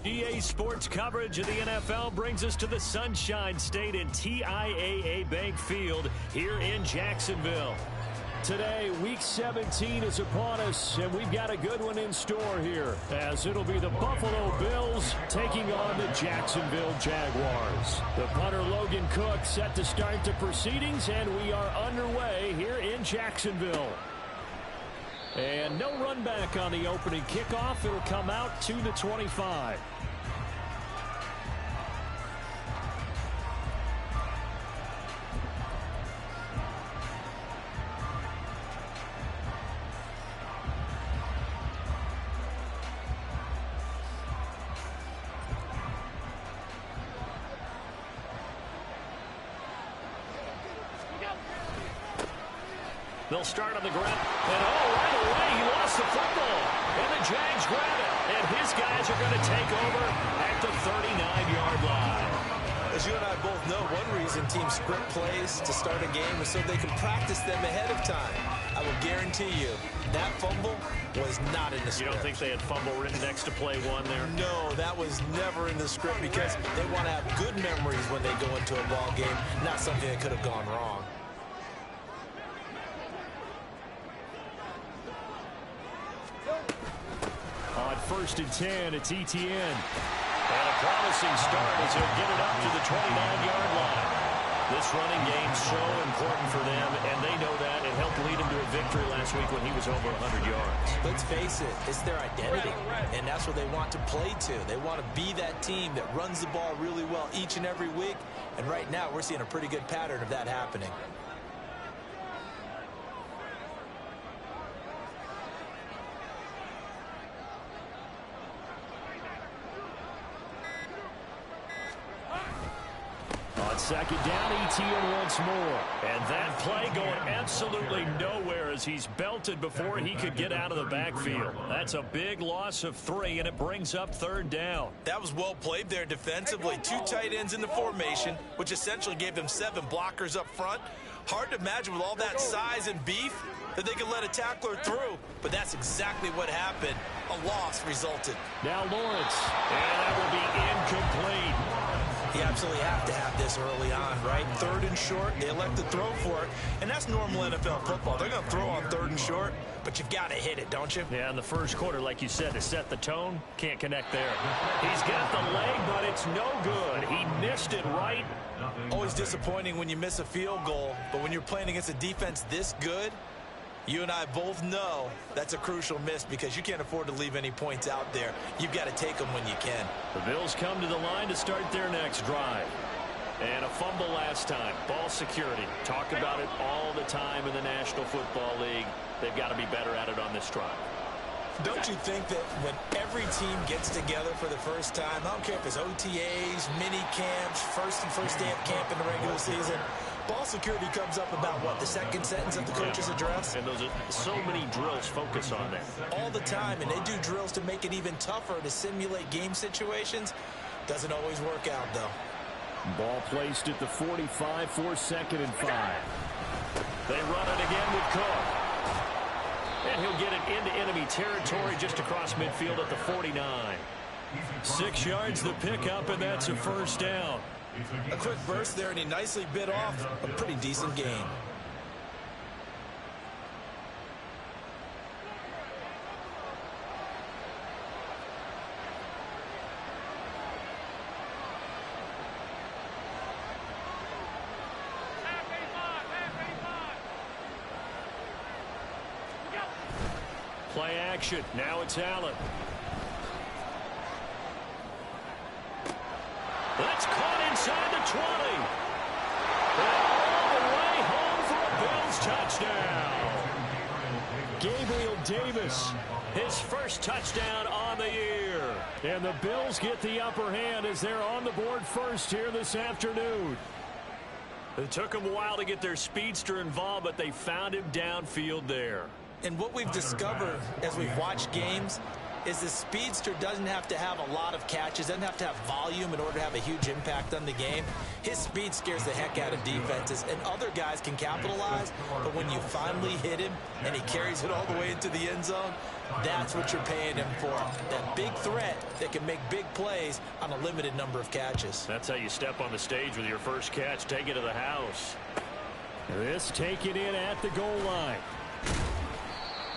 EA Sports coverage of the NFL brings us to the Sunshine State and TIAA Bank Field here in Jacksonville. Today, Week 17 is upon us, and we've got a good one in store here, as it'll be the Buffalo Bills taking on the Jacksonville Jaguars. The punter Logan Cook set to start the proceedings, and we are underway here in Jacksonville. And no run back on the opening kickoff. It'll come out to the 25. They'll start on the ground. And right away, he lost the football. And the Jags grab it. And his guys are going to take over at the 39-yard line. As you and I both know, one reason teams script plays to start a game is so they can practice them ahead of time. I will guarantee you that fumble was not in the script. You don't think they had fumble written next to play one there? No, that was never in the script because they want to have good memories when they go into a ball game, not something that could have gone wrong. On 1st and 10, it's ETN. And a promising start as he'll get it up to the 29-yard line. This running game's so important for them, and they know that. It helped lead him to a victory last week when he was over 100 yards. Let's face it, it's their identity, and that's what they want to play to. They want to be that team that runs the ball really well each and every week, and right now we're seeing a pretty good pattern of that happening. On second down, ETN once more. And that play going absolutely nowhere as he's belted before he could get out of the backfield. That's a big loss of 3, and it brings up 3rd down. That was well played there defensively. 2 tight ends in the formation, which essentially gave them 7 blockers up front. Hard to imagine with all that size and beef that they could let a tackler through. But that's exactly what happened. A loss resulted. Now Lawrence. And that will be incomplete. You absolutely have to have this early on, right? 3rd and short, they elect to throw for it, and that's normal NFL football. They're going to throw on 3rd and short, but you've got to hit it, don't you? Yeah, in the first quarter, like you said, to set the tone, can't connect there. He's got the leg, but it's no good. He missed it right. Always disappointing when you miss a field goal, but when you're playing against a defense this good, you and I both know that's a crucial miss because you can't afford to leave any points out there. You've got to take them when you can. The Bills come to the line to start their next drive. And a fumble last time. Ball security. Talk about it all the time in the National Football League. They've got to be better at it on this drive. Don't you think that when every team gets together for the first time, I don't care if it's OTAs, mini camps, first day of camp in the regular season, ball security comes up about what, the second sentence of the coach's address? And those are so many drills focus on that. All the time, and they do drills to make it even tougher to simulate game situations. Doesn't always work out, though. Ball placed at the 45 for 2nd and 5. They run it again with Cook. And he'll get it into enemy territory just across midfield at the 49. 6 yards the pickup, and that's a 1st down. A quick burst there, and he nicely bit off a pretty decent gain. Play action. Now it's Allen. That's caught inside the 20. And all the way home for a Bills touchdown. Gabriel Davis, his first touchdown on the year. And the Bills get the upper hand as they're on the board first here this afternoon. It took them a while to get their speedster involved, but they found him downfield there. And what we've discovered as we've watched games, is the speedster doesn't have to have a lot of catches, doesn't have to have volume in order to have a huge impact on the game. His speed scares the heck out of defenses, and other guys can capitalize, but when you finally hit him and he carries it all the way into the end zone, that's what you're paying him for. That big threat that can make big plays on a limited number of catches. That's how you step on the stage with your first catch. Take it to the house. This taken in at the goal line.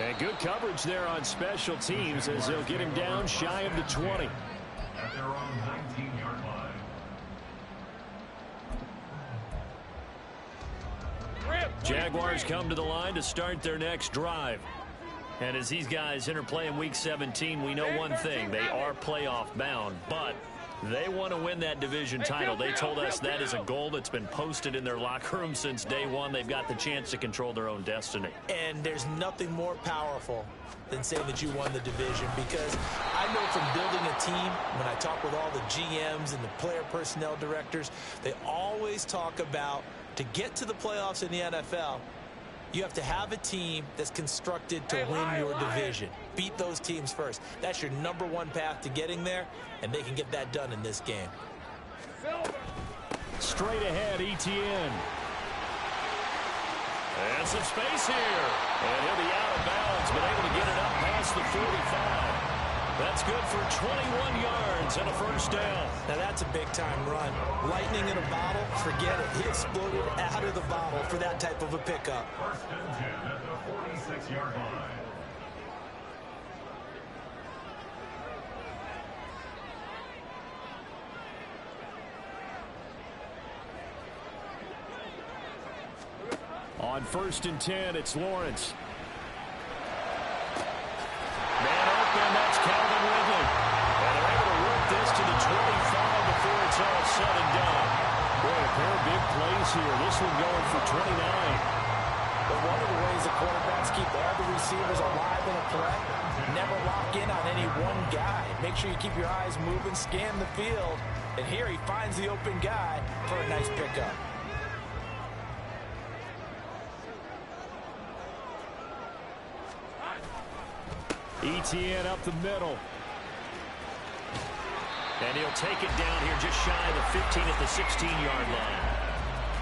And good coverage there on special teams as they'll get him down shy of the 20. At their own 19-yard line. Jaguars come to the line to start their next drive. And as these guys interplay in Week 17, we know one thing. They are playoff bound, but they want to win that division title. They told us that is a goal that's been posted in their locker room since day one. They've got the chance to control their own destiny. And there's nothing more powerful than saying that you won the division, because I know from building a team, when I talk with all the GMs and the player personnel directors, they always talk about, to get to the playoffs in the NFL, you have to have a team that's constructed to win your division. Beat those teams first. That's your #1 path to getting there, and they can get that done in this game. Straight ahead, ETN. And some space here. And he'll be out of bounds, but able to get it up past the 45. That's good for 21 yards and a first down. Now that's a big-time run. Lightning in a bottle, forget it. He exploded out of the bottle for that type of a pickup. First and 10 at the 46-yard line. On first and 10, it's Lawrence. Man open, that's Calvin Ridley. And they're able to work this to the 25 before it's all said and done. Boy, a pair of big plays here. This one going for 29. But one of the ways the quarterbacks keep all the receivers alive in a play, never lock in on any one guy. Make sure you keep your eyes moving, scan the field. And here he finds the open guy for a nice pickup. ETN up the middle. And he'll take it down here just shy of the 15 at the 16-yard line.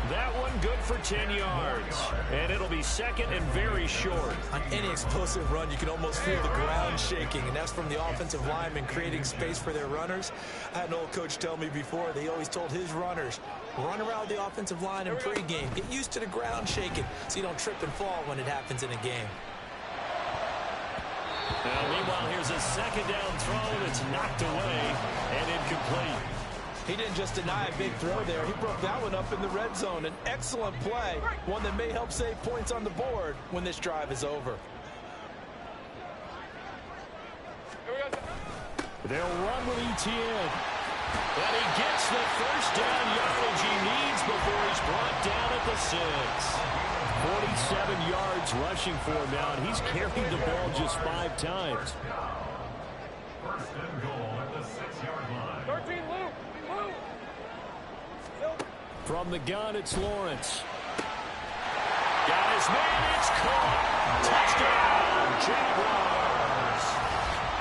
That one good for 10 yards. And it'll be second and very short. On any explosive run, you can almost feel the ground shaking, and that's from the offensive linemen creating space for their runners. I had an old coach tell me before, they always told his runners, run around the offensive line in pregame. Get used to the ground shaking so you don't trip and fall when it happens in a game. Now, meanwhile, here's a second down throw that's knocked away and incomplete. He didn't just deny a big throw there. He broke that one up in the red zone. An excellent play, one that may help save points on the board when this drive is over. They'll run with ETN. And he gets the first down yardage he needs before he's brought down at the 6. 47 yards rushing for him now, and he's carried the ball just 5 times. First and goal at the 6-yard line. 13, Luke. From the gun, it's Lawrence. Got his man, it's caught. Touchdown, Jaguars.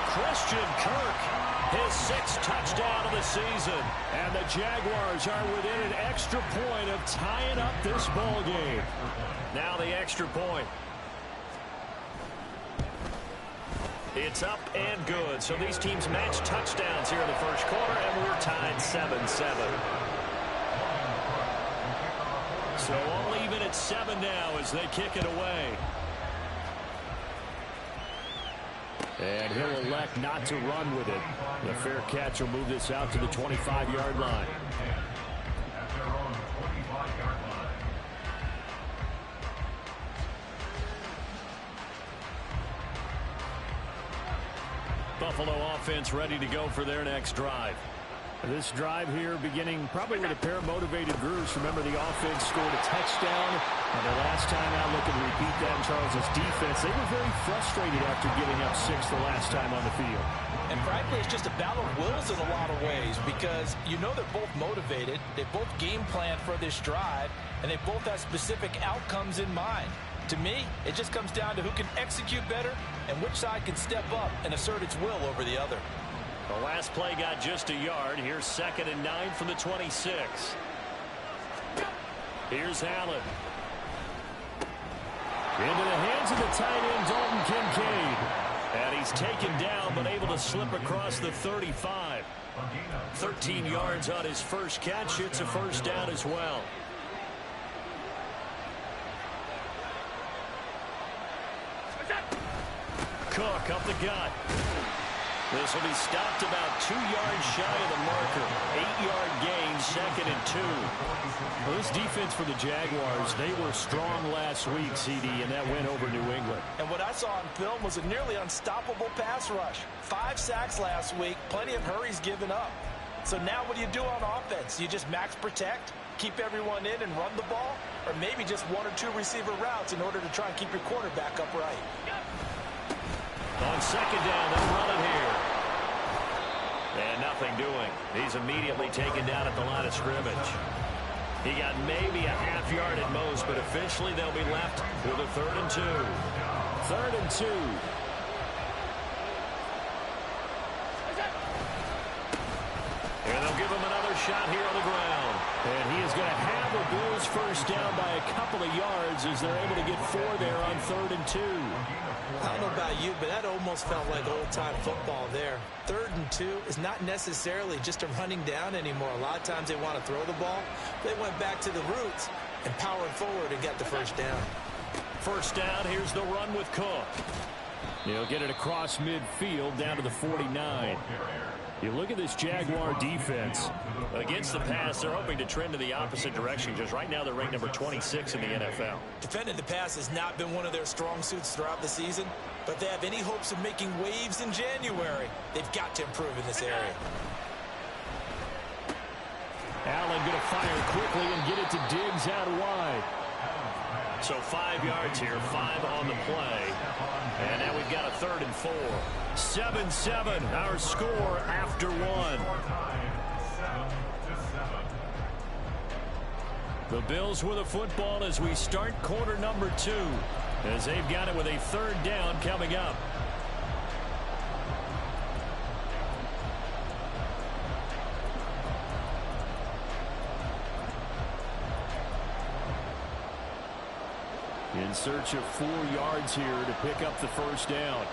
Christian Kirk, his 6th touchdown of the season. And the Jaguars are within an extra point of tying up this ball game. Now the extra point. It's up and good. So these teams match touchdowns here in the first quarter, and we're tied 7-7. So all even at 7 now as they kick it away. And he'll elect not to run with it. The fair catch will move this out to the 25-yard line. At their own 25-yard line. Buffalo offense ready to go for their next drive. This drive here beginning probably with a pair of motivated groups. Remember, the offense scored a touchdown. And the last time out, looking to repeat that in Charles' defense, they were very frustrated after giving up 6 the last time on the field. And frankly, it's just a battle of wills in a lot of ways, because you know they're both motivated. They both game plan for this drive, and they both have specific outcomes in mind. To me, it just comes down to who can execute better and which side can step up and assert its will over the other. The last play got just a yard. Here's 2nd and 9 from the 26. Here's Allen. Into the hands of the tight end, Dalton Kincaid. And he's taken down, but able to slip across the 35. 13 yards on his first catch. It's a first down as well. Cook up the gut. This will be stopped about 2 yards shy of the marker. 8-yard gain, 2nd and 2. Well, this defense for the Jaguars, they were strong last week, CD, and that went over New England. And what I saw on film was a nearly unstoppable pass rush. 5 sacks last week, plenty of hurries given up. So now what do you do on offense? You just max protect, keep everyone in and run the ball, or maybe just 1 or 2 receiver routes in order to try and keep your quarterback upright. On 2nd down, they'll run it here. And nothing doing. He's immediately taken down at the line of scrimmage. He got maybe a half yard at most, but officially they'll be left with a 3rd and 2. 3rd and 2. And they'll give him another shot here on the ground. And he is going to have the Bills first down by a couple of yards as they're able to get 4 there on 3rd and 2. I don't know about you, but that almost felt like old-time football there. 3rd and 2 is not necessarily just a running down anymore. A lot of times they want to throw the ball. They went back to the roots and powered forward and got the first down. First down, here's the run with Cook. He'll get it across midfield down to the 49. You look at this Jaguar defense. Against the pass, they're hoping to trend in the opposite direction, because right now they're ranked number 26 in the NFL. Defending the pass has not been one of their strong suits throughout the season, but they have any hopes of making waves in January. They've got to improve in this area. Allen going to fire quickly and get it to Diggs out wide. So 5 yards here, 5 on the play. And now we've got a 3rd and 4. 7-7, our score after 1. The Bills with the football as we start quarter number 2, as they've got it with a 3rd down coming up. In search of 4 yards here to pick up the first down.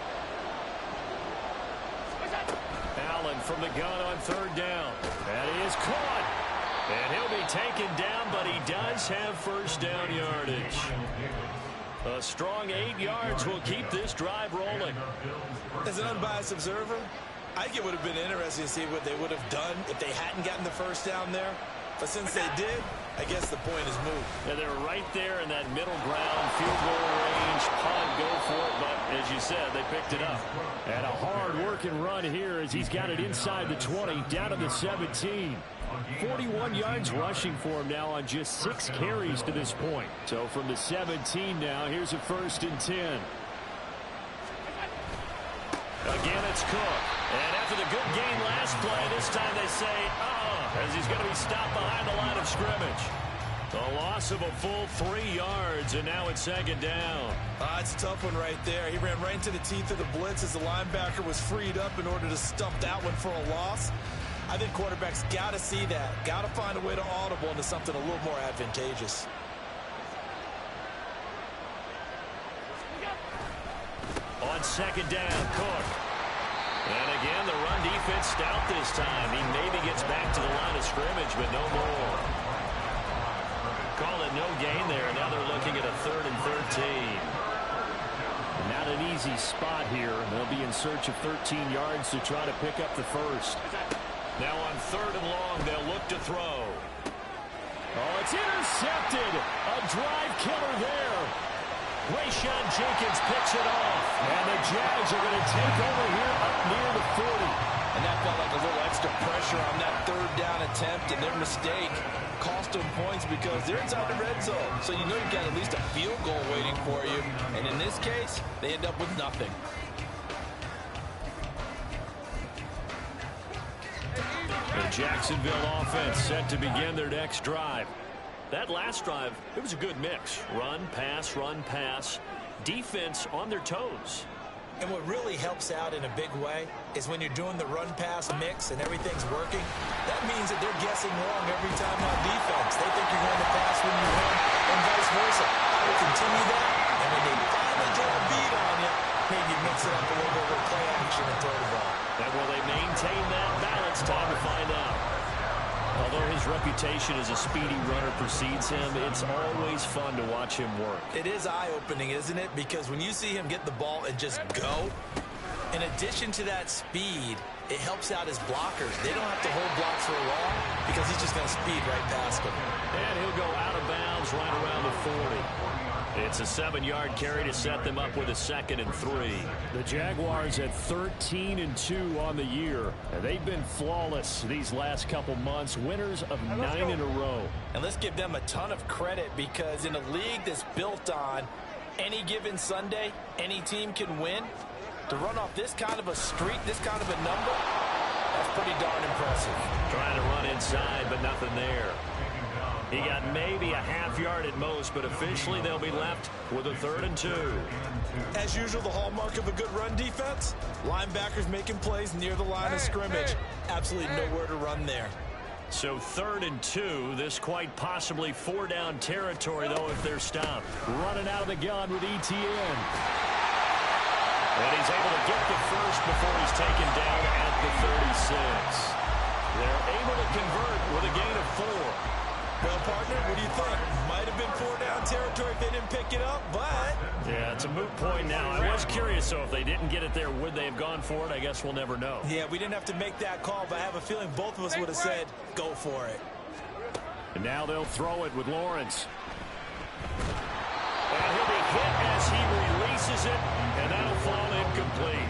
Allen from the gun on 3rd down. That is caught. And he'll be taken down, but he does have first down yardage. A strong 8 yards will keep this drive rolling. As an unbiased observer, I think it would have been interesting to see what they would have done if they hadn't gotten the first down there. But since they did, I guess the point is moot. Yeah, they're right there in that middle ground, field goal range, punt, go for it. But as you said, they picked it up. And a hard-working run here as he's got it inside the 20, down to the 17. 41 yards rushing for him now on just 6 carries to this point. So from the 17 now, here's a 1st and 10. Again, it's Cook. And after the good gain last play, this time they say, as he's going to be stopped behind the line of scrimmage. The loss of a full 3 yards, and now it's 2nd down. It's a tough one right there. He ran right into the teeth of the blitz as the linebacker was freed up in order to stump that one for a loss. I think quarterbacks got to see that. Got to find a way to audible into something a little more advantageous. On 2nd down, Cook. And again, the run defense stout this time. He maybe gets back to the line of scrimmage, but no more. Call it no gain there. Now they're looking at a 3rd and 13. Not an easy spot here. They'll be in search of 13 yards to try to pick up the first. Now on 3rd and long, they'll look to throw. Oh, it's intercepted. A drive killer there. Rayshawn Jenkins picks it off. And the Jags are going to take over here up near the 40. And that felt like a little extra pressure on that 3rd down attempt, and their mistake cost them points because they're inside the red zone. So you know you've got at least a field goal waiting for you. And in this case, they end up with nothing. The Jacksonville offense set to begin their next drive. That last drive, it was a good mix. Run, pass, defense on their toes. And what really helps out in a big way is when you're doing the run-pass mix and everything's working, that means that they're guessing wrong every time on defense. They think you're going to pass when you run and vice versa. They continue that, and when they finally get a beat on you, maybe mix it up a little bit with play action and throw the ball. And will they maintain that balance? Time to find out. Although his reputation as a speedy runner precedes him, it's always fun to watch him work. It is eye-opening, isn't it? Because when you see him get the ball and just go, in addition to that speed, it helps out his blockers. They don't have to hold blocks for long because he's just going to speed right past them. And he'll go out of bounds right around the 40. It's a 7-yard carry to set them up with a 2nd and 3. The Jaguars at 13-2 on the year. And they've been flawless these last couple months, winners of 9 in a row. And let's give them a ton of credit because in a league that's built on any given Sunday, any team can win. To run off this kind of a streak, this kind of a number, that's pretty darn impressive. Trying to run inside, but nothing there. He got maybe a half yard at most, but officially they'll be left with a 3rd and 2. As usual, the hallmark of a good run defense, linebackers making plays near the line of scrimmage. Absolutely nowhere to run there. So 3rd and 2, this quite possibly 4-down territory, though, if they're stopped. Running out of the gun with ETN. And he's able to get the first before he's taken down at the 36. They're able to convert with a gain of 4. Well, partner, what do you think? Might have been 4-down territory if they didn't pick it up, but... Yeah, it's a moot point now. I was curious, so if they didn't get it there, would they have gone for it? I guess we'll never know. Yeah, we didn't have to make that call, but I have a feeling both of us would have said, go for it. And now they'll throw it with Lawrence. And he'll be hit as he releases it, and that'll fall incomplete.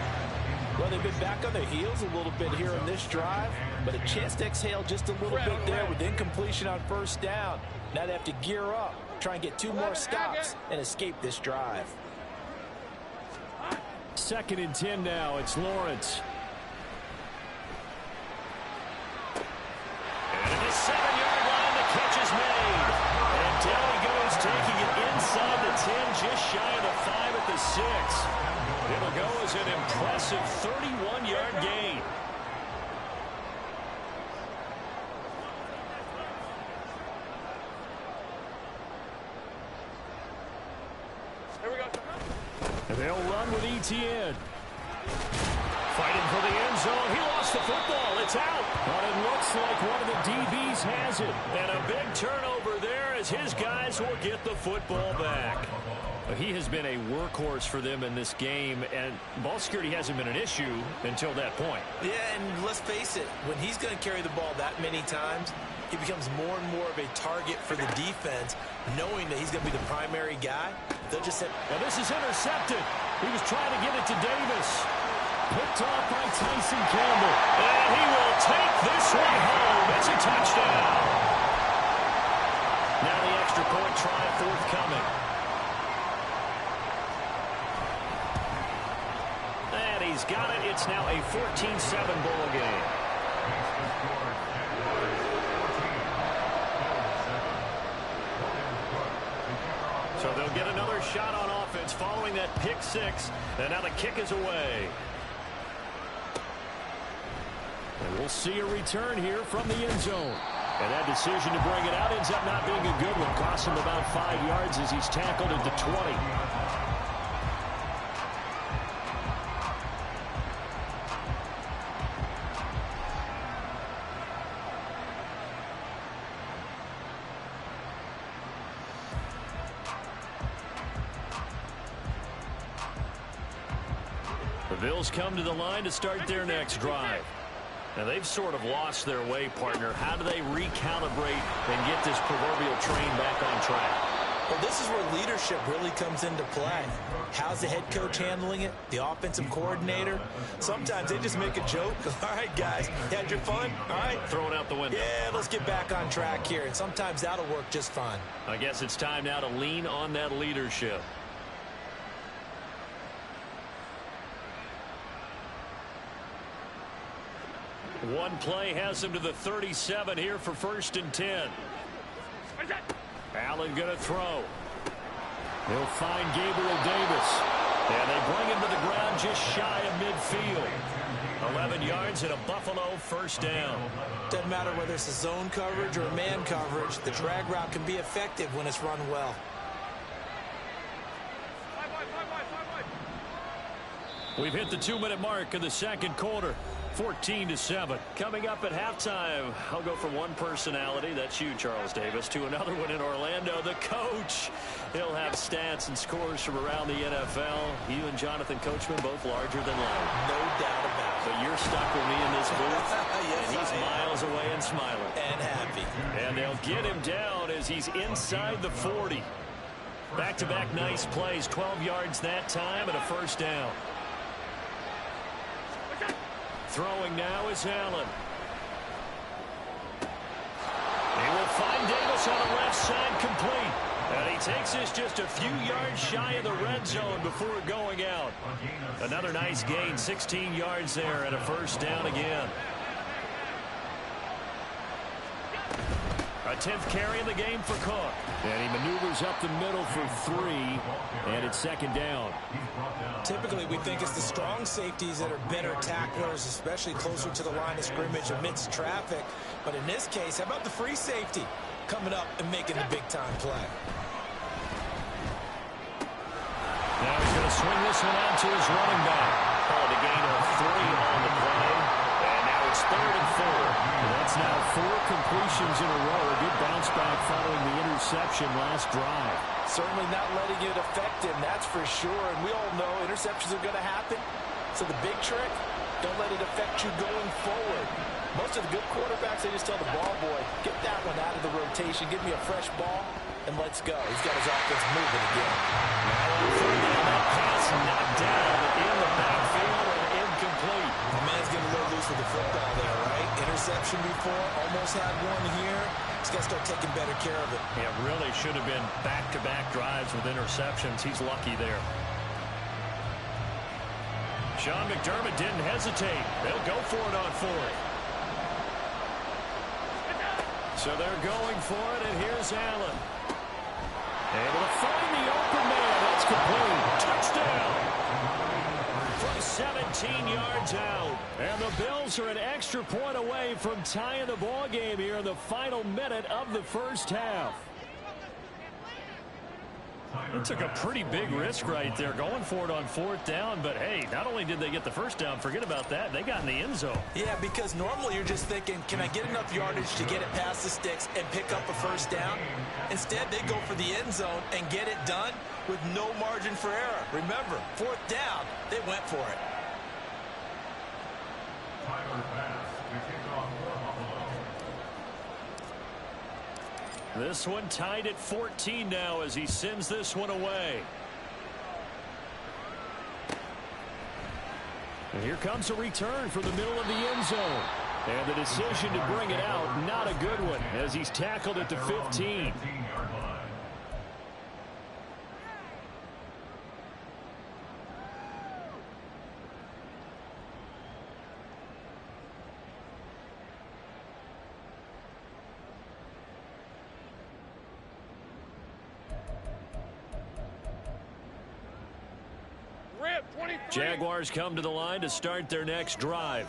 Well, they've been back on their heels a little bit here on this drive, but a chance to exhale just a little bit there with incompletion on 1st down. Now they have to gear up, try and get 2 more stops, and escape this drive. 2nd and 10 now. It's Lawrence. And at the 7-yard line, the catch is made. And down he goes, taking it inside the 10, just shy of the 5 at the 6. It'll go as an impressive 31-yard gain. Here we go. And they'll run with ETN. Fighting for the end zone. He lost the football. It's out. But it looks like one of the DBs has it. And a big turnover there as his guys will get the football back. He has been a workhorse for them in this game, and ball security hasn't been an issue until that point. Yeah, and let's face it, when he's going to carry the ball that many times, he becomes more and more of a target for the defense, knowing that he's going to be the primary guy. They'll just say, well, this is intercepted. He was trying to get it to Davis. Picked off by Tyson Campbell. And he will take this one home. It's a touchdown. Now the extra point try forthcoming. And he's got it. It's now a 14-7 ball game. So they'll get another shot on offense following that pick 6. And now the kick is away. And we'll see a return here from the end zone. And that decision to bring it out ends up not being a good one. Costs him about 5 yards as he's tackled at the 20. The Bills come to the line to start their next drive. Now, they've sort of lost their way, partner. How do they recalibrate and get this proverbial train back on track? Well, this is where leadership really comes into play. How's the head coach handling it? The offensive coordinator? Sometimes they just make a joke. All right, guys, you had your fun? All right. Throw it out the window. Yeah, let's get back on track here. And sometimes that'll work just fine. I guess it's time now to lean on that leadership. One play has him to the 37 here for 1st and 10. Allen going to throw. He'll find Gabriel Davis. And they bring him to the ground just shy of midfield. 11 yards and a Buffalo first down. Doesn't matter whether it's a zone coverage or man coverage. The drag route can be effective when it's run well. We've hit the 2-minute mark of the second quarter. 14-7. Coming up at halftime, I'll go from one personality, that's you, Charles Davis, to another one in Orlando, the coach. He'll have stats and scores from around the NFL. You and Jonathan Coachman both larger than life. No doubt about it. But you're stuck with me in this booth. Yes, and he's miles away and smiling. And happy. And they'll get him down as he's inside the 40. Back-to-back nice plays, 12 yards that time and a first down. Throwing now is Allen. He will find Davis on the left side, complete. And he takes this just a few yards shy of the red zone before going out. Another nice gain, 16 yards there and a first down again. A 10th carry in the game for Cook. And he maneuvers up the middle for 3, and it's second down. Typically, we think it's the strong safeties that are better tacklers, especially closer to the line of scrimmage amidst traffic. But in this case, how about the free safety coming up and making the big-time play? Now he's going to swing this one out to his running back. Called a gain of 3 on the play. And now it's 3rd and 4. That's now 4 completions in a row. A good bounce back following the interception last drive. Certainly not letting it affect him, that's for sure. And we all know interceptions are going to happen. So the big trick, don't let it affect you going forward. Most of the good quarterbacks, they just tell the ball boy, get that one out of the rotation, give me a fresh ball, and let's go. He's got his offense moving again. That pass knocked down in the backfield and incomplete. The man's getting a little loose with the football there, right? Interception before, almost had one here. He's got to start taking better care of it. Yeah, really should have been back-to-back drives with interceptions. He's lucky there. Sean McDermott didn't hesitate. They'll go for it on 4th. So they're going for it, and here's Allen. Able to find the open man. That's complete. Touchdown. From 17 yards out. And the Bills are an extra point away from tying the ball game here in the final minute of the first half. It took a pretty big risk right there going for it on 4th down. But, hey, not only did they get the first down, forget about that, they got in the end zone. Yeah, because normally you're just thinking, can I get enough yardage to get it past the sticks and pick up a first down? Instead, they go for the end zone and get it done with no margin for error. Remember, 4th down, they went for it. This one tied at 14 now as he sends this one away. And here comes a return from the middle of the end zone. And the decision to bring it out, not a good one, as he's tackled at the 15. Jaguars come to the line to start their next drive.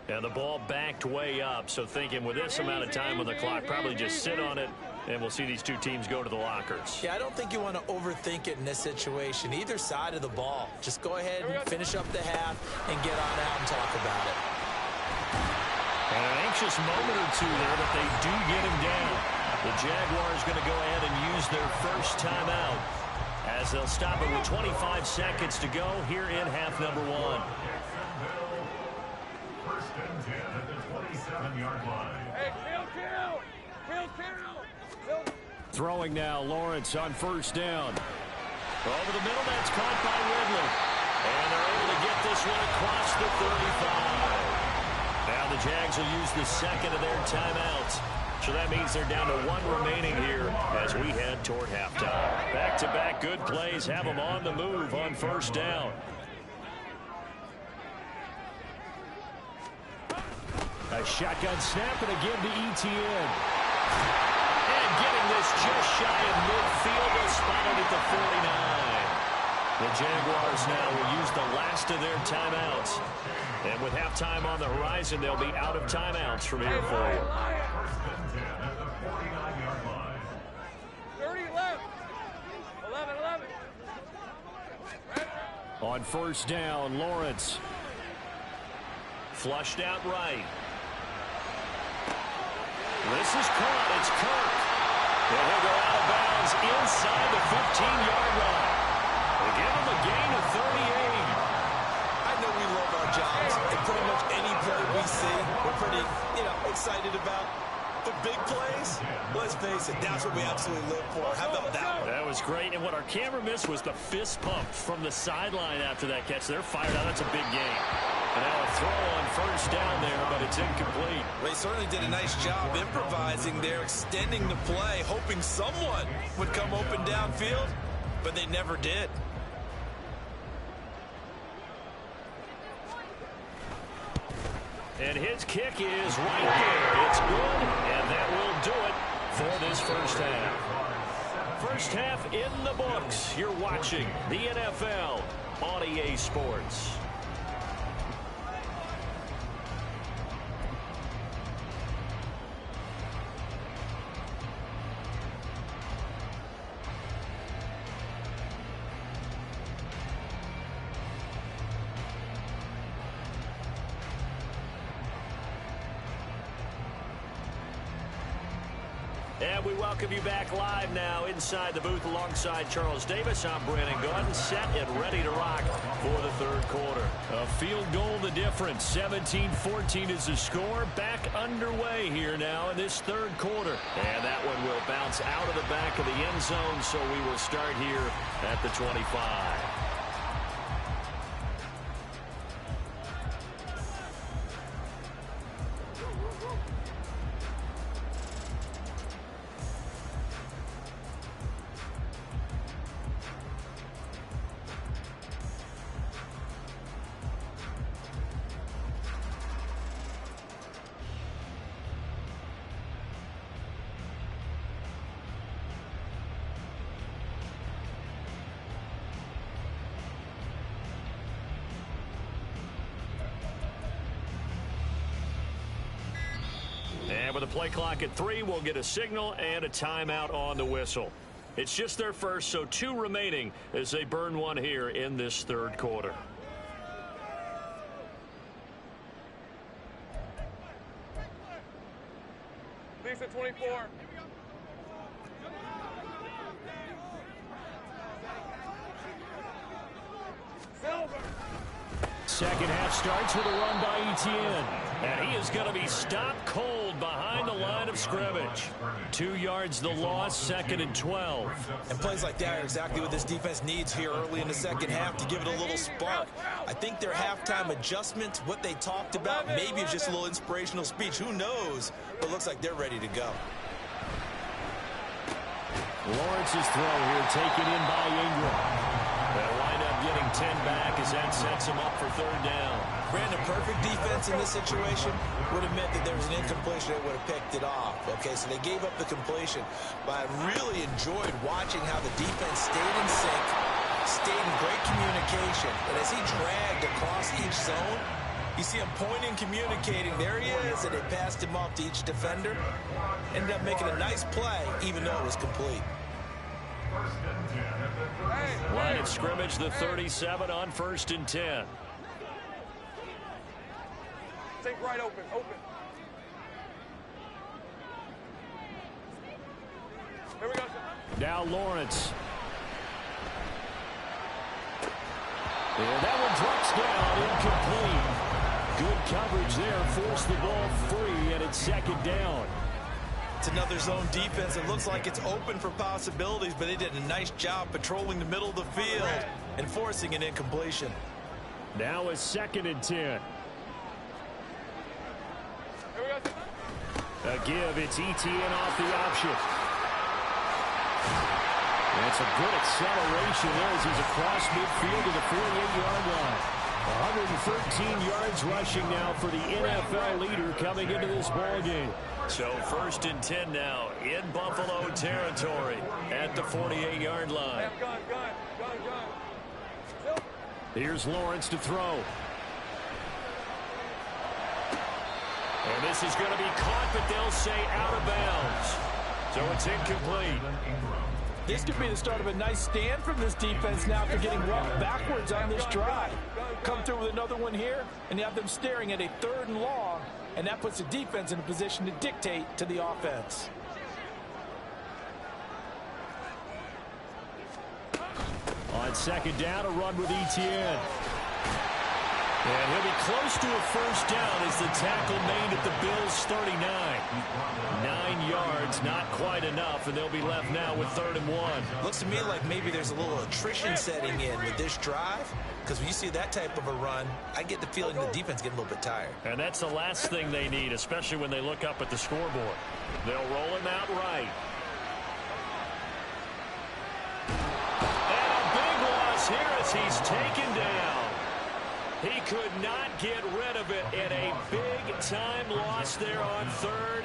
And the ball backed way up, so thinking with this amount of time on the clock, probably just sit on it, and we'll see these two teams go to the lockers. Yeah, I don't think you want to overthink it in this situation. Either side of the ball. Just go ahead and finish up the half and get on out and talk about it. And an anxious moment or two there, but they do get him down. The Jaguars going to go ahead and use their first timeout, as they'll stop it with 25 seconds to go here in half number 1. First and 10 at the 27-yard line. Hey, kill. Throwing now, Lawrence on first down. Over the middle, that's caught by Ridley. And they're able to get this one across the 35. Now the Jags will use the second of their timeouts. So that means they're down to 1 remaining here as we head toward halftime. Back-to-back good plays have them on the move on first down. A shotgun snap and again to ETN. And And getting this just shy of midfield, they'll spot it at the 49. The Jaguars now will use the last of their timeouts. And with halftime on the horizon, they'll be out of timeouts from here forward. 30 left. 11. On first down, Lawrence. Flushed out right. This is caught. It's Kirk. And he'll go out of bounds inside the 15-yard line. They give him a gain of 38. I know we love our jobs, and pretty much any play we see, we're pretty, excited about. The big plays, let's face it, that's what we absolutely live for. How about that one? That was great, and what our camera missed was the fist pump from the sideline after that catch. They're fired out. That's a big game. And now a throw on first down there, but it's incomplete. They certainly did a nice job improvising there, extending the play, hoping someone would come open downfield, but they never did. And his kick is right there. It's good, and that will do it for this first half. First half in the books. You're watching the NFL on EA Sports. And we welcome you back live now inside the booth alongside Charles Davis. I'm Brandon Gordon, set and ready to rock for the third quarter. A field goal the difference. 17-14 is the score. Back underway here now in this third quarter. And that one will bounce out of the back of the end zone, so we will start here at the 25. And with a play clock at 3, we'll get a signal and a timeout on the whistle. It's just their first, so 2 remaining as they burn one here in this third quarter. Lisa 24. Silver. Second half starts with a run by Etienne. And he is going to be stopped cold behind the line of scrimmage. 2 yards the loss, 2nd and 12. And plays like that are exactly what this defense needs here early in the second half to give it a little spark. I think their halftime adjustments, what they talked about, maybe it's just a little inspirational speech. Who knows? But it looks like they're ready to go. Lawrence's throw here taken in by Ingram. They'll wind up getting 10 back as that sets him up for third down. Brandon, perfect defense in this situation would have meant that there was an incompletion that would have picked it off. Okay, so they gave up the completion. But I really enjoyed watching how the defense stayed in sync, stayed in great communication. And as he dragged across each zone, you see him pointing, communicating. There he is, and they passed him off to each defender. Ended up making a nice play, even though it was complete. Line of scrimmage, the 37 on 1st and 10. Take right open. Here we go. Now Lawrence. And that one drops down, incomplete. Good coverage there, forced the ball free, and it's 2nd down. It's another zone defense. It looks like it's open for possibilities, but they did a nice job patrolling the middle of the field and forcing an incompletion. Now a 2nd and 10. A give, it's Etienne off the option. That's a good acceleration there as he's across midfield to the 48-yard line. 113 yards rushing now for the NFL leader coming into this ball game. So 1st and 10 now in Buffalo territory at the 48-yard line. Gun. Here's Lawrence to throw. And this is going to be caught, but they'll say out of bounds. So it's incomplete. This could be the start of a nice stand from this defense now after getting rocked backwards on this drive. Come through with another one here, and you have them staring at a 3rd and long, and that puts the defense in a position to dictate to the offense. On 2nd down, a run with Etienne. And he'll be close to a 1st down as the tackle made at the Bills' 39. 9 yards, not quite enough, and they'll be left now with 3rd and 1. Looks to me like maybe there's a little attrition setting in with this drive, because when you see that type of a run, I get the feeling the defense getting a little bit tired. And that's the last thing they need, especially when they look up at the scoreboard. They'll roll him out right. And a big loss here as he's taken down. He could not get rid of it, and a big-time loss there on 3rd.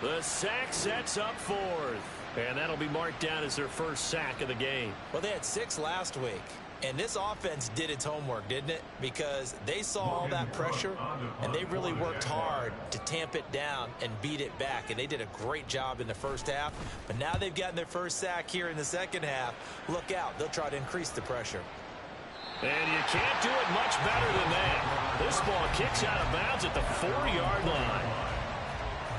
The sack sets up 4th. And that'll be marked down as their 1st sack of the game. Well, they had 6 last week. And this offense did its homework, didn't it? Because they saw all that pressure, and they really worked hard to tamp it down and beat it back. And they did a great job in the 1st half. But now they've gotten their 1st sack here in the 2nd half. Look out. They'll try to increase the pressure. And you can't do it much better than that. This ball kicks out of bounds at the 4-yard line.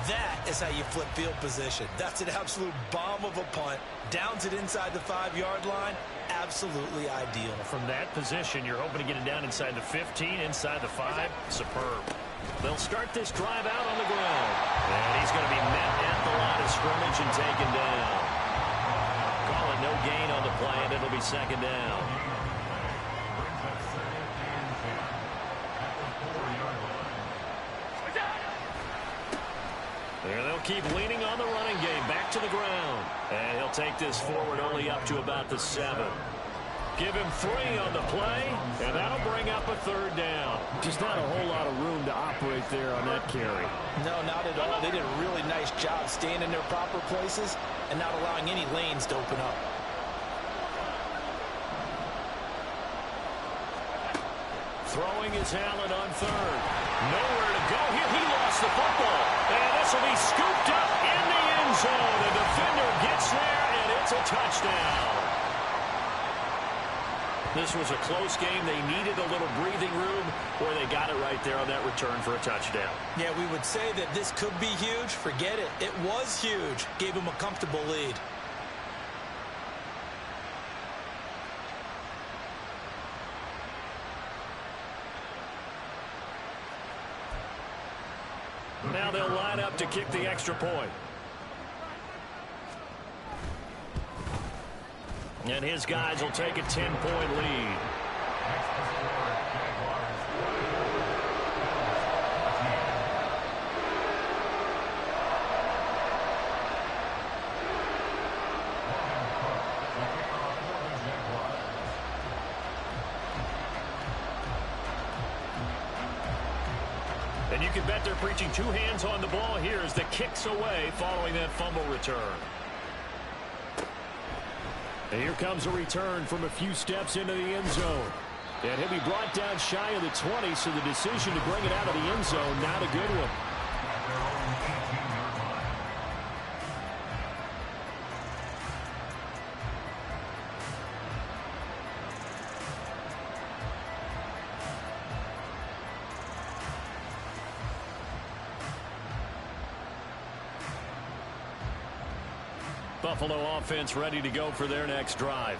That is how you flip field position. That's an absolute bomb of a punt. Downs it inside the 5-yard line. Absolutely ideal. From that position, you're hoping to get it down inside the 15, inside the 5. Superb. They'll start this drive out on the ground. And he's going to be met at the line of scrimmage and taken down. Call it no gain on the play, and it'll be 2nd down. And they'll keep leaning on the running game. Back to the ground. And he'll take this forward only up to about the 7. Give him 3 on the play, and that'll bring up a 3rd down. Just not a whole lot of room to operate there on that carry. No, not at all. They did a really nice job staying in their proper places and not allowing any lanes to open up. Throwing his Allen on 3rd. Nowhere to go here. He lost the football. And this will be scooped up in the end zone. The defender gets there, and it's a touchdown. This was a close game. They needed a little breathing room, where they got it right there on that return for a touchdown. Yeah, we would say that this could be huge. Forget it. It was huge. Gave him a comfortable lead. Now they'll line up to kick the extra point. And his guys will take a 10-point lead. And you can bet they're preaching 2 hands on the ball here as the kick's away following that fumble return. And here comes a return from a few steps into the end zone. And he'll be brought down shy of the 20, so the decision to bring it out of the end zone, not a good one. Buffalo offense ready to go for their next drive.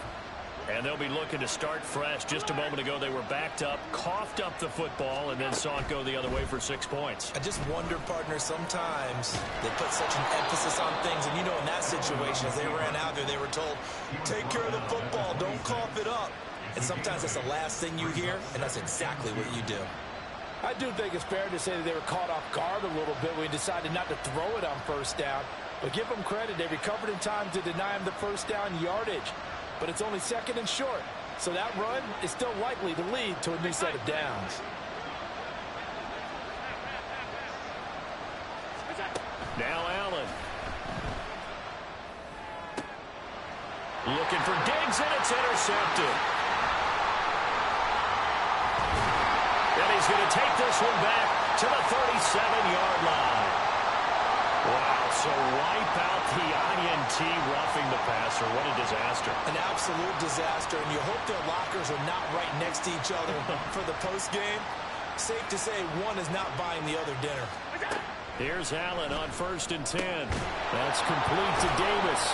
And they'll be looking to start fresh. Just a moment ago, they were backed up, coughed up the football, and then saw it go the other way for 6 points. I just wonder, partner, sometimes they put such an emphasis on things. And, you know, in that situation, as they ran out there, they were told, take care of the football, don't cough it up. And sometimes that's the last thing you hear, and that's exactly what you do. I do think it's fair to say that they were caught off guard a little bit when he decided not to throw it on 1st down. But give them credit. They recovered in time to deny him the 1st down yardage. But it's only 2nd and short. So that run is still likely to lead to a new set of downs. Now Allen. Looking for Diggs, and it's intercepted. And he's going to take this one back to the 37-yard line. Wow, so wipe out the INT roughing the passer. What a disaster. An absolute disaster, and you hope their lockers are not right next to each other for the postgame. Safe to say one is not buying the other dinner. Here's Allen on 1st and 10. That's complete to Davis.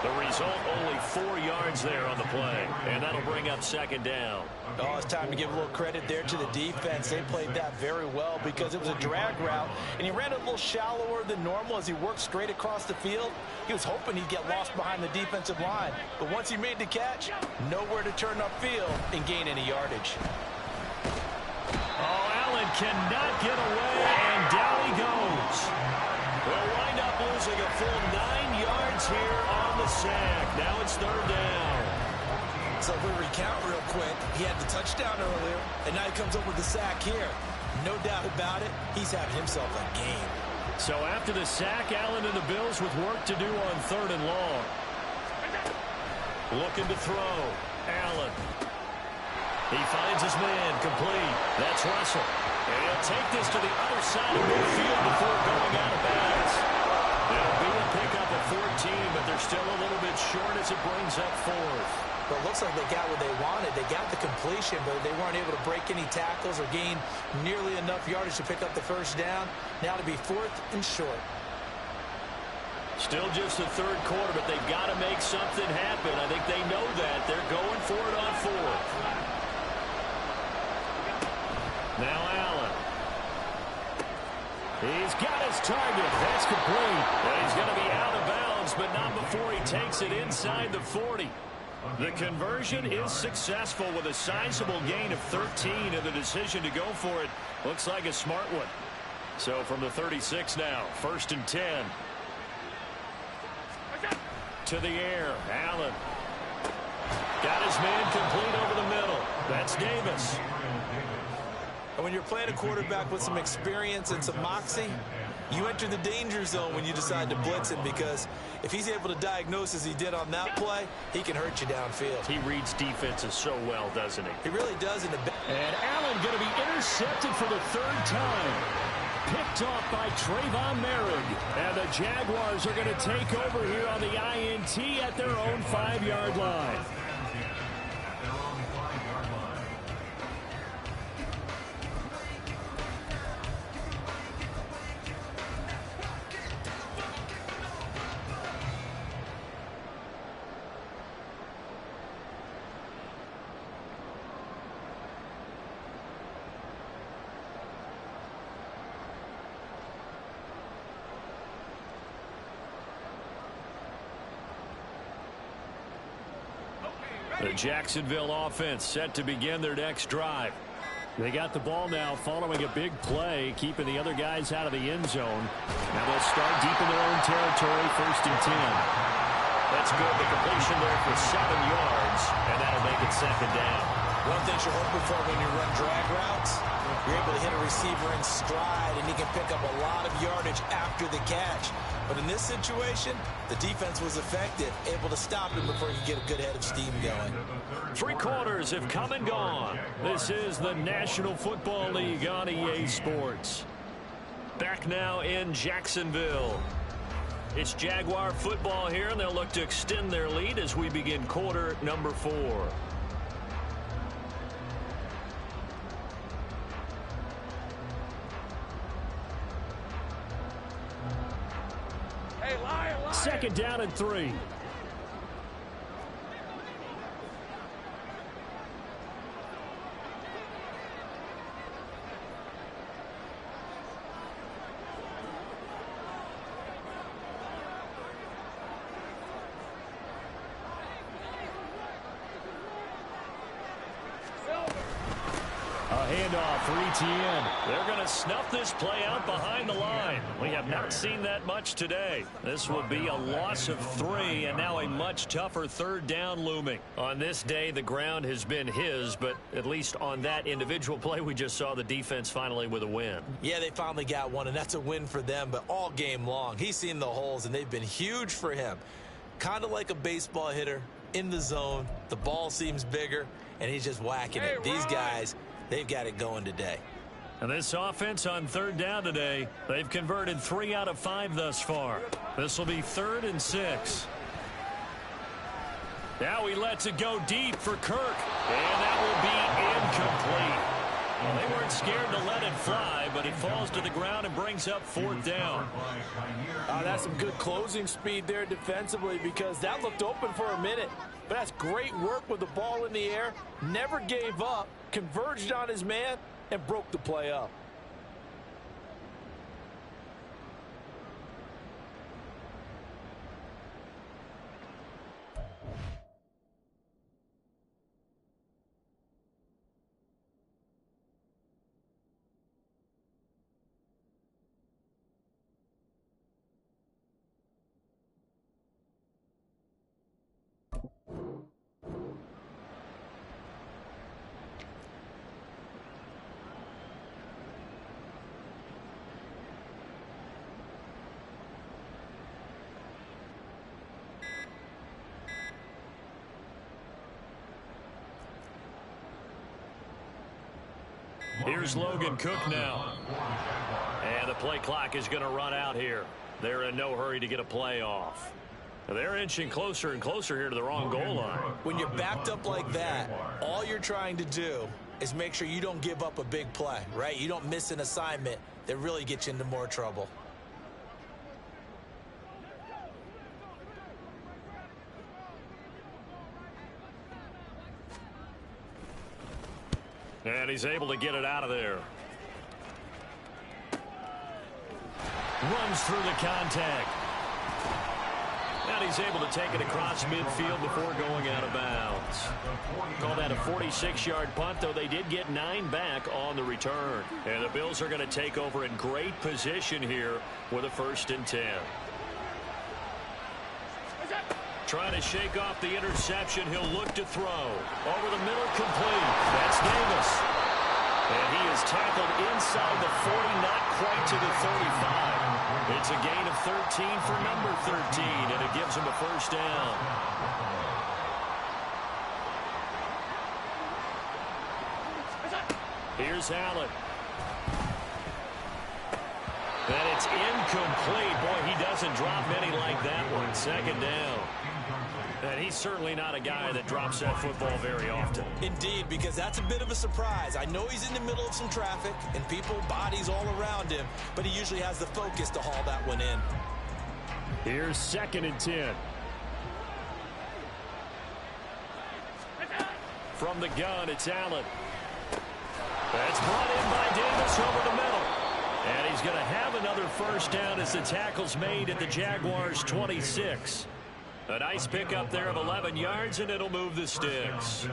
The result, only 4 yards there on the play, and that'll bring up 2nd down. Oh, it's time to give a little credit there to the defense. They played that very well because it was a drag route, and he ran it a little shallower than normal as he worked straight across the field. He was hoping he'd get lost behind the defensive line, but once he made the catch, nowhere to turn upfield and gain any yardage. Oh, Allen cannot get away, and down he goes. They'll wind up losing a full 9 yards here on the sack. Now it's 3rd down. So if we recount real quick, he had the touchdown earlier, and now he comes up with the sack here. No doubt about it, he's having himself a game. So after the sack, Allen and the Bills with work to do on 3rd and long. Looking to throw. Allen. He finds his man, complete. That's Russell. And he'll take this to the other side of midfield before going out of bounds. It'll be a pickup at 14, but they're still a little bit short as it brings up 4th. But it looks like they got what they wanted. They got the completion, but they weren't able to break any tackles or gain nearly enough yardage to pick up the 1st down. Now to be 4th and short. Still just the 3rd quarter, but they've got to make something happen. I think they know that. They're going for it on 4th. Now Allen. He's got his target. That's complete. And he's going to be out of bounds, but not before he takes it inside the 40. The conversion is successful with a sizable gain of 13, and the decision to go for it looks like a smart one. So from the 36 now, 1st and 10. To the air, Allen. Got his man complete over the middle. That's Davis. And when you're playing a quarterback with some experience and some moxie, you enter the danger zone when you decide to blitz him, because if he's able to diagnose as he did on that play, he can hurt you downfield. He reads defenses so well, doesn't he? He really does. And Allen going to be intercepted for the 3rd time. Picked off by Trayvon Merrick. And the Jaguars are going to take over here on the INT at their own 5-yard line. The Jacksonville offense set to begin their next drive. They got the ball now following a big play, keeping the other guys out of the end zone. Now they'll start deep in their own territory, 1st and 10. That's good. The completion there for 7 yards, and that'll make it 2nd down. One thing you're hoping for when you run drag routes, you're able to hit a receiver in stride, and he can pick up a lot of yardage after the catch. But in this situation, the defense was effective, able to stop him before he could get a good head of steam going. 3 quarters have come and gone. This is the National Football League on EA Sports. Back now in Jacksonville. It's Jaguar football here, and they'll look to extend their lead as we begin quarter number 4. Hey, Lion. 2nd down and 3. handoff for Etienne. They're going to snuff this play out behind the line. We have not seen that much today. This will be a loss of 3, and now a much tougher third down looming. On this day, the ground has been his, but at least on that individual play, we just saw the defense finally with a win. Yeah, they finally got one, and that's a win for them, but all game long, he's seen the holes, and they've been huge for him. Kind of like a baseball hitter in the zone. The ball seems bigger, and he's just whacking it. These guys, they've got it going today. And this offense on third down today, they've converted 3 out of 5 thus far. This will be 3rd and 6. Now he lets it go deep for Kirk. And that will be incomplete. Well, they weren't scared to let it fly, but he falls to the ground and brings up 4th down. That's some good closing speed there defensively, because that looked open for a minute. But that's great work with the ball in the air. Never gave up, converged on his man, and broke the play up. Here's Logan Cook now. And the play clock is going to run out here. They're in no hurry to get a play off. They're inching closer and closer here to the wrong goal line. When you're backed up like that, all you're trying to do is make sure you don't give up a big play, right? You don't miss an assignment that really gets you into more trouble. And he's able to get it out of there. Runs through the contact. And he's able to take it across midfield before going out of bounds. Call that a 46-yard punt, though they did get 9 back on the return. And the Bills are going to take over in great position here with a 1st and 10. Trying to shake off the interception. He'll look to throw. Over the middle, complete. That's Davis. And he is tackled inside the 40, not quite to the 35. It's a gain of 13 for number 13, and it gives him a 1st down. Here's Allen. And it's incomplete. Boy, he doesn't drop many like that one. 2nd down. And he's certainly not a guy that drops that football very often. Indeed, because that's a bit of a surprise. I know he's in the middle of some traffic and people, bodies all around him, but he usually has the focus to haul that one in. Here's 2nd and 10. From the gun, it's Allen. That's brought in by Davis over the middle. And he's going to have another 1st down as the tackle's made at the Jaguars' 26. A nice pickup there of 11 yards, and it'll move the sticks.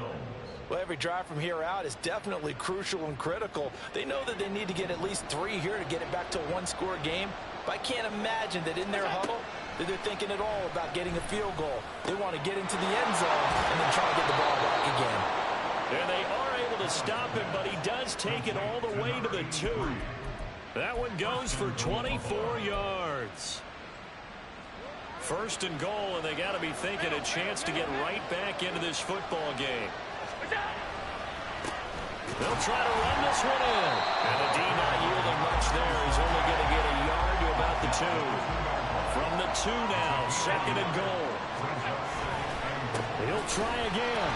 Well, every drive from here out is definitely crucial and critical. They know that they need to get at least 3 here to get it back to a 1-score game. But I can't imagine that in their huddle that they're thinking at all about getting a field goal. They want to get into the end zone and then try to get the ball back again. And they are able to stop him, but he does take it all the way to the 2. That one goes for 24 yards. 1st and goal, and they got to be thinking a chance to get right back into this football game. They'll try to run this one in. And the D not yielding much there. He's only going to get a yard to about the 2. From the 2 now, 2nd and goal. He'll try again.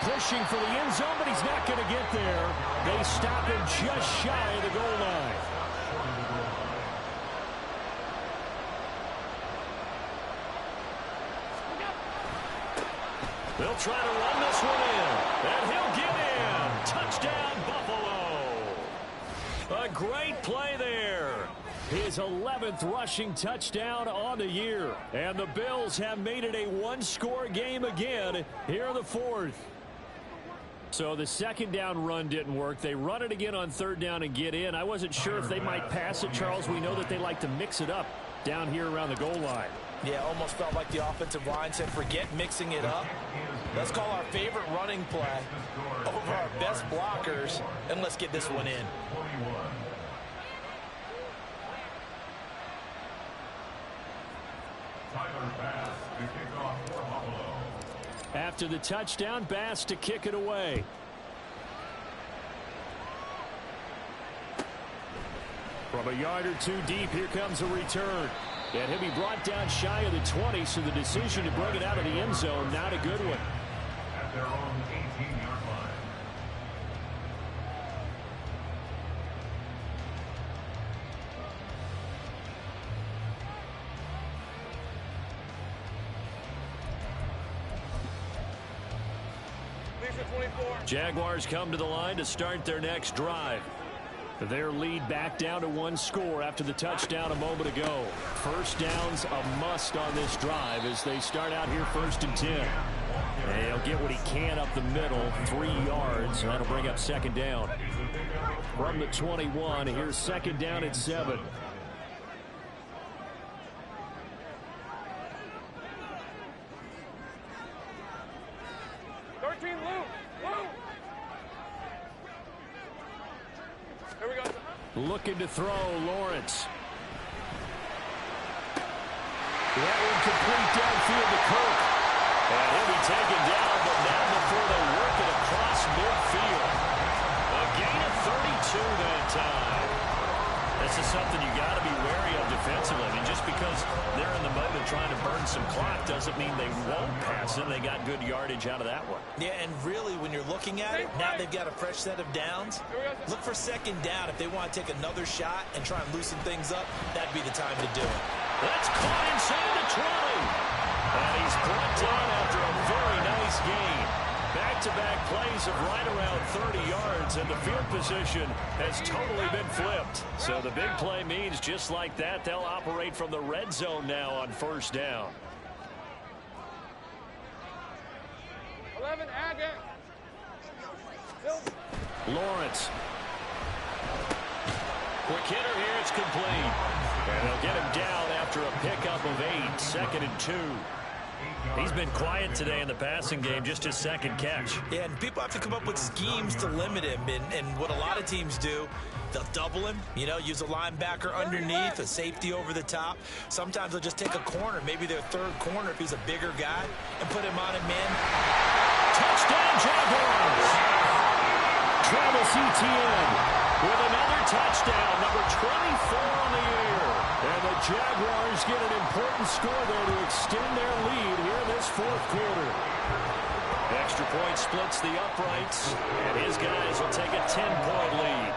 Pushing for the end zone, but he's not going to get there. They stop him just shy of the goal line. They'll try to run this one in, and he'll get in. Touchdown, Buffalo. A great play there. His 11th rushing touchdown on the year. And the Bills have made it a 1-score game again here in the 4th. So the second down run didn't work. They run it again on third down and get in. I wasn't sure if they might pass it, Charles. We know that they like to mix it up down here around the goal line. Yeah, almost felt like the offensive line said, forget mixing it up. Let's call our favorite running play over our best blockers, and let's get this one in. After the touchdown, Bass to kick it away. From a yard or two deep, here comes a return. And he'll be brought down shy of the 20, so the decision to bring it out of the end zone, not a good one. At their own 18-yard line. Lisa 24. Jaguars come to the line to start their next drive. Their lead back down to one score after the touchdown a moment ago. First down's a must on this drive as they start out here 1st and 10. And he'll get what he can up the middle, 3 yards. That'll bring up second down. From the 21, here's second down at 7. Looking to throw, Lawrence. That one complete downfield to Kirk. And he'll be taken down, but not before they work it across midfield. A gain of 32 that time. This is something you got to be wary of defensively. I mean, just because they're in the moment trying to burn some clock doesn't mean they won't pass it. They got good yardage out of that one. Yeah, and really, when you're looking at it, now they've got a fresh set of downs. Look for second down. If they want to take another shot and try and loosen things up, that'd be the time to do it. That's caught inside the 20. And he's brought down after a very nice gain. Back-to-back plays of right around 30 yards, and the field position has totally been flipped. So the big play means just like that, they'll operate from the red zone now on first down. 11, Agate. Lawrence. Quick hitter here, it's complete. And they'll get him down after a pickup of 8, 2nd and 2. He's been quiet today in the passing game, just his second catch. Yeah, and people have to come up with schemes to limit him. And what a lot of teams do, they'll double him, you know, use a linebacker underneath, a safety over the top. Sometimes they'll just take a corner, maybe their third corner if he's a bigger guy, and put him on a man. Touchdown, Jaguars! Travis Etienne with another touchdown, number 24 on the year. And the Jaguars get an important score there to extend their lead here in this 4th quarter. Extra point splits the uprights, and his guys will take a 10-point lead.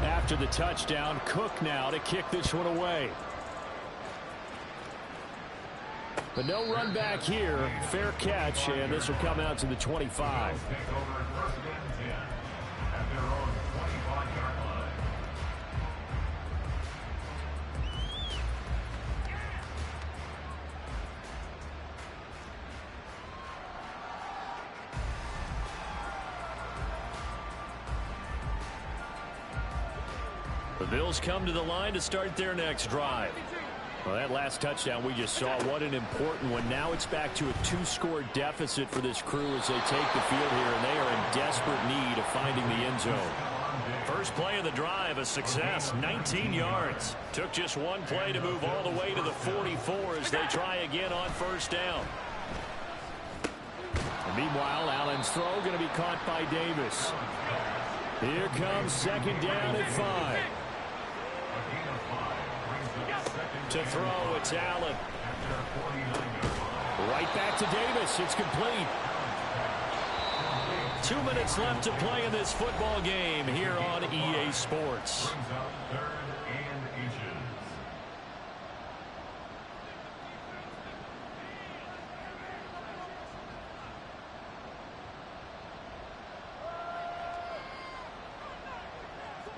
After the touchdown, Cook now to kick this one away. But no run back here. Fair catch, and this will come out to the 25. The Bills come to the line to start their next drive. Well, that last touchdown we just saw, what an important one. Now it's back to a 2-score deficit for this crew as they take the field here, and they are in desperate need of finding the end zone. First play of the drive, a success, 19 yards. Took just one play to move all the way to the 44 as they try again on first down. And meanwhile, Allen's throw going to be caught by Davis. Here comes second down at 5. To throw, it's Allen. Right back to Davis. It's complete. 2 minutes left to play in this football game here on EA Sports.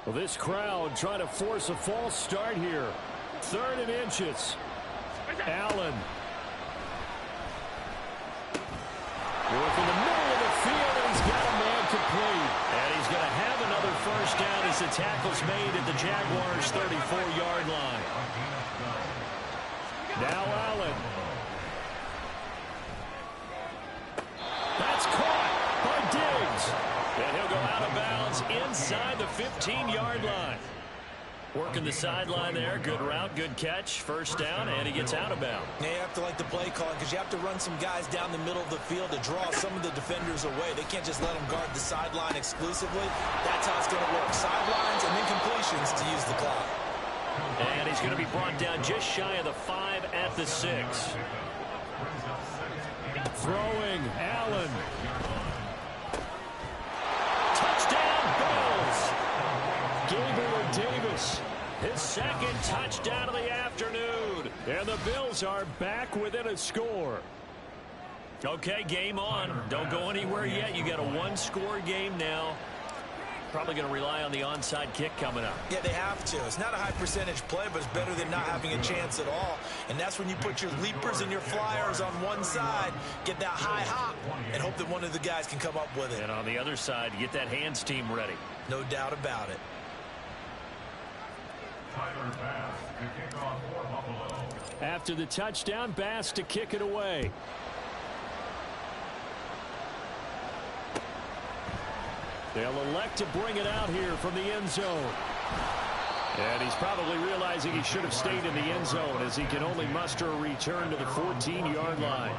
Well, this crowd trying to force a false start here. 3rd and inches. Allen. Working the middle of the field, and he's got a man complete. And he's going to have another first down as the tackle's made at the Jaguars' 34-yard line. Now Allen. That's caught by Diggs. And he'll go out of bounds inside the 15-yard line. Working the sideline there. Good route, good catch. First down, and he gets out of bounds. Now you have to like the play calling because you have to run some guys down the middle of the field to draw some of the defenders away. They can't just let them guard the sideline exclusively. That's how it's going to work. Sidelines and then completions to use the clock. And he's going to be brought down just shy of the 5 at the 6. Throwing, Allen. Touchdown, Bills. Gabriel Davis, his 2nd touchdown of the afternoon. And the Bills are back within a score. Okay, game on. Don't go anywhere yet. You got a 1-score game now. Probably going to rely on the onside kick coming up. Yeah, they have to. It's not a high percentage play, but it's better than not having a chance at all. And that's when you put your leapers and your flyers on one side, get that high hop, and hope that one of the guys can come up with it. And on the other side, get that hands team ready. No doubt about it. Tyler Bass to kick off for Buffalo. After the touchdown, Bass to kick it away. They'll elect to bring it out here from the end zone. And he's probably realizing he should have stayed in the end zone as he can only muster a return to the 14-yard line.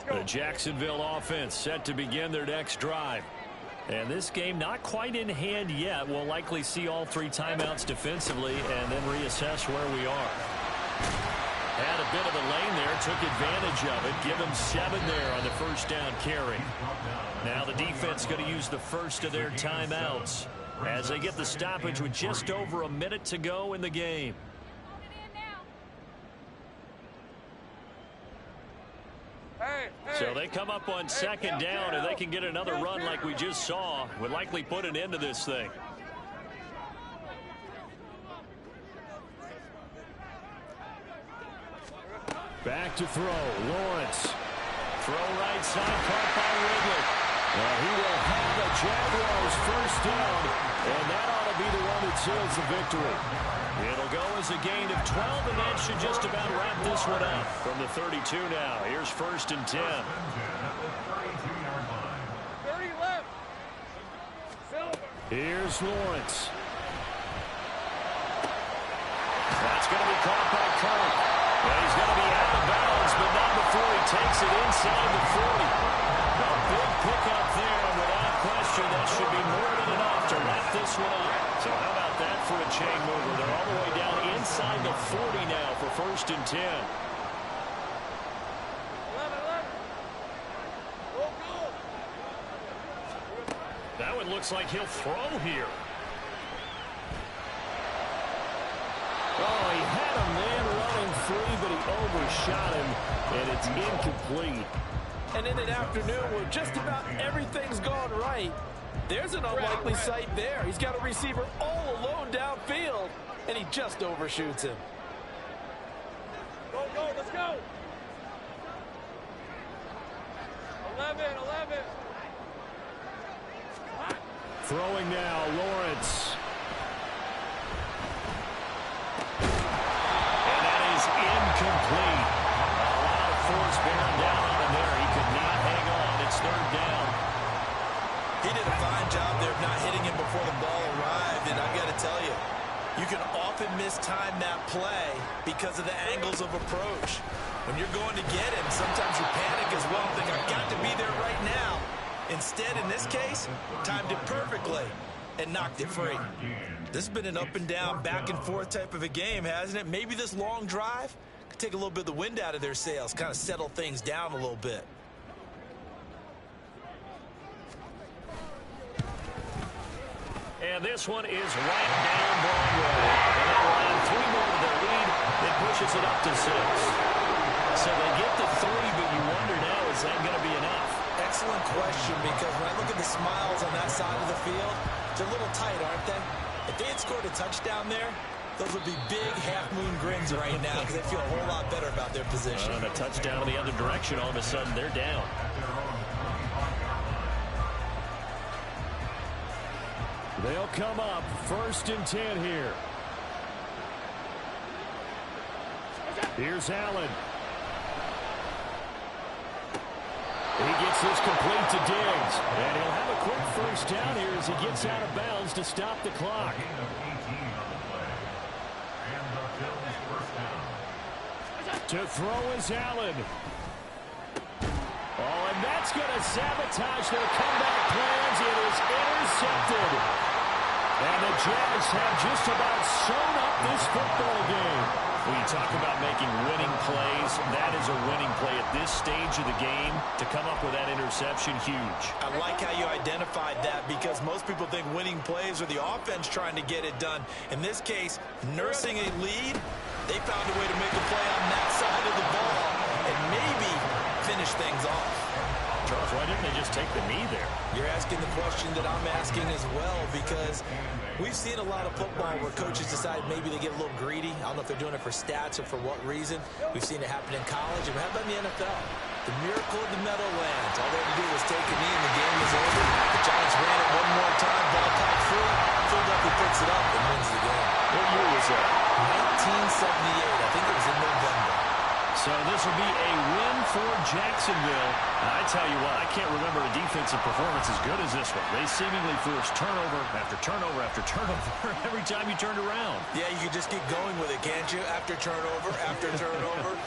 The Jacksonville offense set to begin their next drive. And this game not quite in hand yet. We'll likely see all 3 timeouts defensively and then reassess where we are. Had a bit of a lane there, took advantage of it. Give him 7 there on the first down carry. Now the defense going to use the first of their timeouts as they get the stoppage with just over a minute to go in the game. So they come up on 2nd down, and they can get another run like we just saw. Would likely put an end to this thing. Back to throw. Lawrence. Throw right side, caught by Ridley. He will have the Jaguars first down, and that ought to be the one that seals the victory. It'll go as a gain of 12, and that should just about wrap this one up. From the 32 now, here's 1st and 10. 30 left. Silver. Here's Lawrence. That's going to be caught by Kirk. And he's going to be out of bounds, but not before he takes it inside the 40. A big pickup there, and without question, that should be more than enough to wrap this one up. So how about that for a chain mover? They're all the way down inside the 40 now for 1st and 10. 11. Go. That one looks like he'll throw here. Oh, he had a man running free, but he overshot him, and it's incomplete. And in an afternoon where just about everything's gone right, there's an unlikely sight there. He's got a receiver all alone downfield, and he just overshoots him. Go, let's go. 11. Throwing now, Lawrence. And that is incomplete. A lot of force bearing down on him there. He could not hang on. It's 3rd down. He did a fine job there of not hitting him before the ball arrived, and I got to tell you, you can often mistime that play because of the angles of approach. When you're going to get him, sometimes you panic as well, think, I've got to be there right now. Instead, in this case, timed it perfectly and knocked it free. This has been an up and down, back and forth type of a game, hasn't it? Maybe this long drive could take a little bit of the wind out of their sails, kind of settle things down a little bit. And this one is right down Broadway. And they will have 3 more pushes it up to 6. So they get the 3, but you wonder now, is that going to be enough? Excellent question, because when I look at the smiles on that side of the field, they're a little tight, aren't they? If they had scored a touchdown there, those would be big half-moon grins right now because they feel a whole lot better about their position. And a touchdown in the other direction, all of a sudden they're down. They'll come up 1st and 10 here. Here's Allen. He gets this complete to Diggs. And he'll have a quick first down here as he gets out of bounds to stop the clock. To throw is Allen. Oh, and that's going to sabotage their comeback plans. It is intercepted. And the Jags have just about sewn up this football game. When you talk about making winning plays, that is a winning play at this stage of the game. To come up with that interception, huge. I like how you identified that because most people think winning plays are the offense trying to get it done. In this case, nursing a lead, they found a way to make a play on that side of the ball and maybe finish things off. Charles, why didn't they just take the knee there? You're asking the question that I'm asking as well because we've seen a lot of football where coaches decide maybe they get a little greedy. I don't know if they're doing it for stats or for what reason. We've seen it happen in college, and how about in the NFL? The miracle of the Meadowlands. All they had to do was take a knee, and the game was over. The Giants ran it one more time, ball caught free. Philadelphia picks it up and wins the game. What year was that? 1978. I think it was in November. So this will be a win for Jacksonville. I tell you what, I can't remember a defensive performance as good as this one. They seemingly forced turnover after turnover after turnover every time you turned around. Yeah, you can just keep going with it, can't you? After turnover, after turnover.